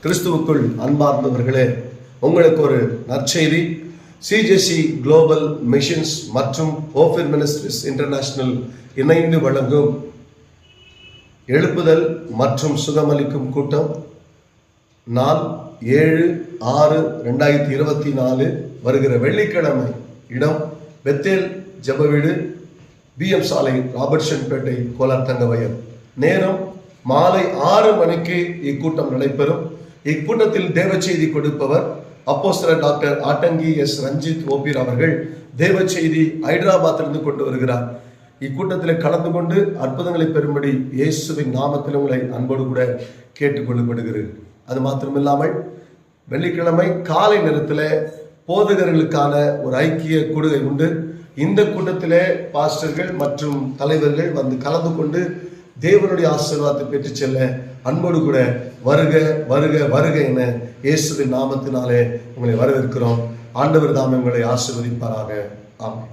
கிறிஸ்துவுக்குள் அன்பார்ந்தவர்களே, உங்களுக்கு ஒரு நற்செய்தி. சிஜேசி குளோபல் மிஷன்ஸ் மற்றும் ஓஃபிர் மினிஸ்ட்ரிஸ் இன்டர்நேஷனல் இணைந்து வழங்கும் எழுப்புதல் மற்றும் சுகமளிக்கும் கூட்டம் நாள் 7/6/2024 வருகிற வெள்ளிக்கிழமை. இடம் பெத்தேல் ஜெபவீடு, BM சாலை, ராபர்ட்சன்பேட்டை, கோலார் தங்கவயல். நேரம் மாலை 6 மணிக்கு இக்கூட்டம் நடைபெறும். இக்கூட்டத்தில் தேவ செய்தி கொடுப்பவர் அப்போஸ்தலர் டாக்டர் ஆட்டங்கி எஸ் ரஞ்சித் ஓபீர் அவர்கள் தேவ செய்தி ஹைதராபாத்திலிருந்து கொண்டு வருகிறார். இக்கூட்டத்தில் கலந்து கொண்டு அற்புதங்களை பெறும்படி இயேசுவின் நாமத்தில் உங்களை அன்போடு கூட கேட்டுக்கொள்ளப்படுகிறது. அது மாத்திரமில்லாமல் வெள்ளிக்கிழமை காலை நேரத்தில் போதகர்களுக்கான ஒரு ஐக்கிய கூடுகை உண்டு. இந்த கூட்டத்திலே பாஸ்டர்கள் மற்றும் தலைவர்கள் வந்து கலந்து கொண்டு தேவனுடைய ஆசீர்வாதத்தை பெற்று செல்ல அன்போடு கூட வருக வருக வருக என இயேசுவின் நாமத்தினாலே உங்களை வரவேற்கிறோம். ஆண்டவர் தாமே உங்களை ஆசீர்வதிப்பாராக. ஆமென்.